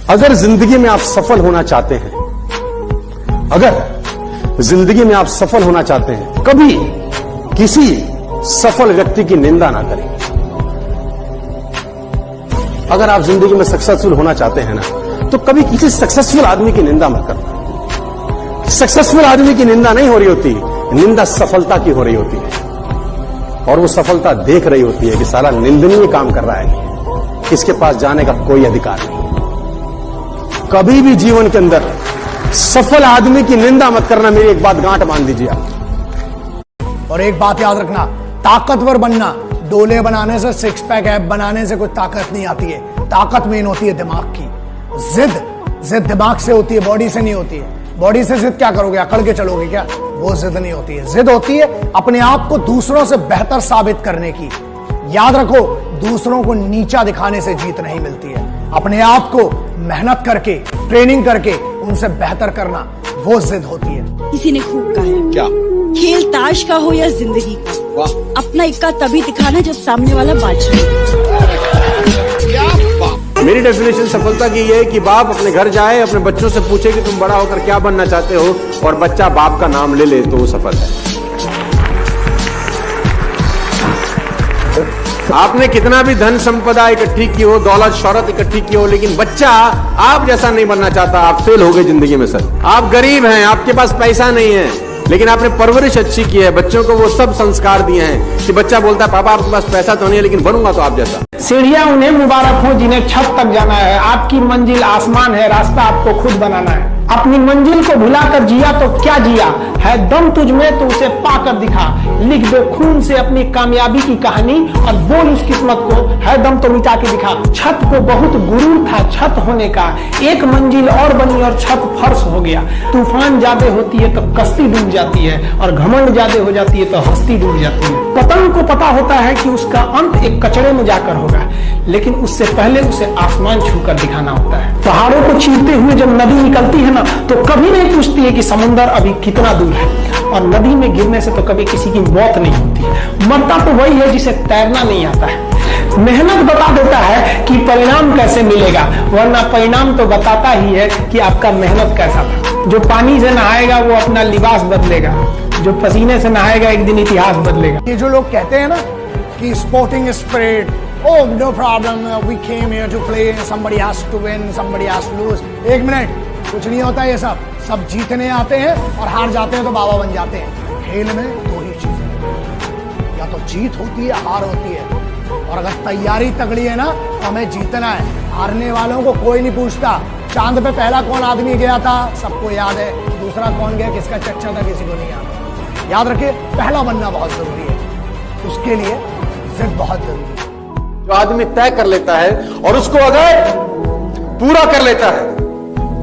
अगर जिंदगी में आप सफल होना चाहते हैं, अगर जिंदगी में आप सफल होना चाहते हैं, कभी किसी सफल व्यक्ति की निंदा ना करें। अगर आप जिंदगी में सक्सेसफुल होना चाहते हैं ना, तो कभी किसी सक्सेसफुल आदमी की निंदा मत करना। सक्सेसफुल आदमी की निंदा नहीं हो रही होती, निंदा सफलता की हो रही होती है, और वो सफलता देख रही होती है कि साला निंदनीय काम कर रहा है, इसके पास जाने का कोई अधिकार नहीं। कभी भी जीवन के अंदर सफल आदमी की निंदा मत करना। मेरी एक बात गांठ बांध दीजिए आप। और एक बात याद रखना, ताकतवर बनना डोले बनाने से, सिक्स पैक ऐप बनाने से कोई ताकत नहीं आती है। ताकत मेन होती है दिमाग की। जिद दिमाग से होती है, बॉडी से नहीं होती है। बॉडी से जिद क्या करोगे, अकड़ के चलोगे क्या? वो जिद नहीं होती है। जिद होती है अपने आप को दूसरों से बेहतर साबित करने की। याद रखो, दूसरों को नीचा दिखाने से जीत नहीं मिलती है। अपने आप को मेहनत करके, ट्रेनिंग करके उनसे बेहतर करना, वो जिद होती है। किसी ने खूब कहा है, क्या खेल ताश का हो या जिंदगी का, अपना इक्का तभी दिखाना जब सामने वाला बादशाह। मेरी डेफिनेशन सफलता की ये है कि बाप अपने घर जाए, अपने बच्चों से पूछे कि तुम बड़ा होकर क्या बनना चाहते हो, और बच्चा बाप का नाम ले तो वो सफल है। आपने कितना भी धन संपदा इकट्ठी की हो, दौलत शौहरत इकट्ठी की हो, लेकिन बच्चा आप जैसा नहीं बनना चाहता, आप फेल हो गए जिंदगी में। सर, आप गरीब हैं, आपके पास पैसा नहीं है, लेकिन आपने परवरिश अच्छी की है, बच्चों को वो सब संस्कार दिए हैं कि बच्चा बोलता है पापा आपके पास पैसा तो नहीं है, लेकिन बनूंगा तो आप जैसा। सीढ़ियां उन्हें मुबारक हो जिन्हें छत तक जाना है। आपकी मंजिल आसमान है, रास्ता आपको खुद बनाना है। अपनी मंजिल को भुलाकर जिया तो क्या जिया है, दम तुझ में तो उसे पाकर दिखा। लिख दे खून से अपनी कामयाबी की कहानी और बोल उस किस्मत को, है दम तो मिटा के दिखा। छत को बहुत गुरूर था छत होने का, एक मंजिल और बनी और छत फर्श हो गया। तूफान ज्यादा होती है तो कश्ती डूब जाती है, और घमंड ज्यादा हो जाती है तो हस्ती डूब जाती है। पतंग को पता होता है कि उसका अंत एक कचरे में जाकर होगा, लेकिन उससे पहले उसे आसमान छूकर दिखाना होता है। पहाड़ों को चीरते हुए जब नदी निकलती है ना, तो कभी नहीं पूछती है कि समुद्र अभी कितना दूर है, और नदी में गिरने से तो कभी किसी की मौत नहीं होती। मरता तो वही है जिसे तैरना नहीं आता है। मेहनत बता देता है कि परिणाम कैसे मिलेगा, वरना परिणाम तो बताता ही है कि आपका मेहनत कैसा था। जो पानी से नहाएगा वो अपना लिबास बदलेगा, जो पसीने से नहाएगा एक दिन इतिहास बदलेगा। ये जो लोग कहते हैं ना कि sporting spirit, oh no problem, we came here to play, somebody has to win, somebody has to lose। एक मिनट, कुछ नहीं होता ये सब जीतने आते हैं और हार जाते हैं तो बाबा बन जाते हैं। खेल में दो ही चीजें, या तो जीत होती है, हार होती है। और अगर तैयारी तगड़ी है ना, तो हमें जीतना है। हारने वालों को कोई नहीं पूछता। चांद पे पहला कौन आदमी गया था, सबको याद है। दूसरा कौन गया, किसका चर्चा था, किसी को नहीं याद। याद रखिए, पहला बनना बहुत जरूरी है, उसके लिए जिद बहुत जरूरी है। जो आदमी तय कर लेता है और उसको अगर पूरा कर लेता है,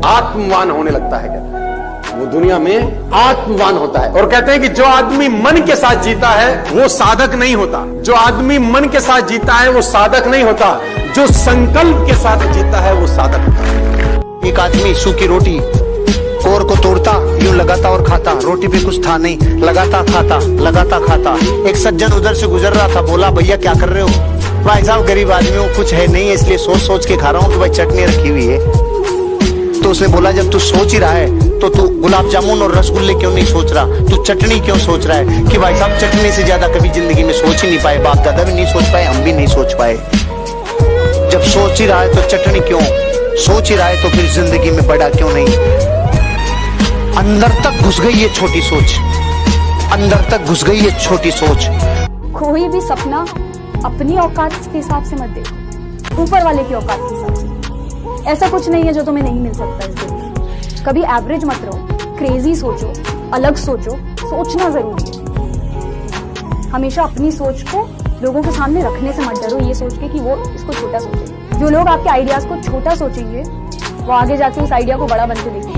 आत्मवान होने लगता है। कहते हैं वो दुनिया में आत्मवान होता है। और कहते हैं कि जो आदमी मन के साथ जीता है वो साधक नहीं होता। जो आदमी मन के साथ जीता है वो साधक नहीं होता, जो संकल्प के साथ जीता है वो साधक होता है। एक आदमी सूखी रोटी कोर को तोड़ता, यूं लगाता और खाता। रोटी पे कुछ था नहीं, लगाता खाता, लगाता खाता। एक सज्जन उधर से गुजर रहा था, बोला भैया क्या कर रहे हो? भाई साहब गरीब आदमियों को कुछ है नहीं है, इसलिए सोच सोच के खा रहा हूँ कि भाई चटनी रखी हुई है। तो उसने बोला जब तू सोच ही रहा है तो तू गुलाब जामुन और रसगुल्ले क्यों नहीं सोच रहा, तू चटनी क्यों सोच रहा है? कि भाई साहब चटनी से ज्यादा कभी जिंदगी में सोच ही नहीं पाए, बाप दादा भी नहीं सोच पाए, हम भी नहीं सोच पाए। जब सोच ही रहा है तो चटनी क्यों, सोच ही रहा है तो फिर जिंदगी में बड़ा क्यों नहीं? अंदर तक घुस गई ये छोटी सोच, अंदर तक घुस गई ये छोटी सोच। कोई भी सपना अपनी औकात के हिसाब से मत देखो, ऊपर वाले की औकात के हिसाब से। ऐसा कुछ नहीं है जो तुम्हें नहीं मिल सकता इस दुनिया। कभी एवरेज मत रहो, क्रेजी सोचो, अलग सोचो। सोचना जरूरी है। हमेशा अपनी सोच को लोगों के सामने रखने से मत डरो, ये सोच के कि वो इसको छोटा सोचेंगे। जो लोग आपके आइडियाज को छोटा सोचेंगे, वो आगे जाके उस आइडिया को बड़ा बनते देखेंगे।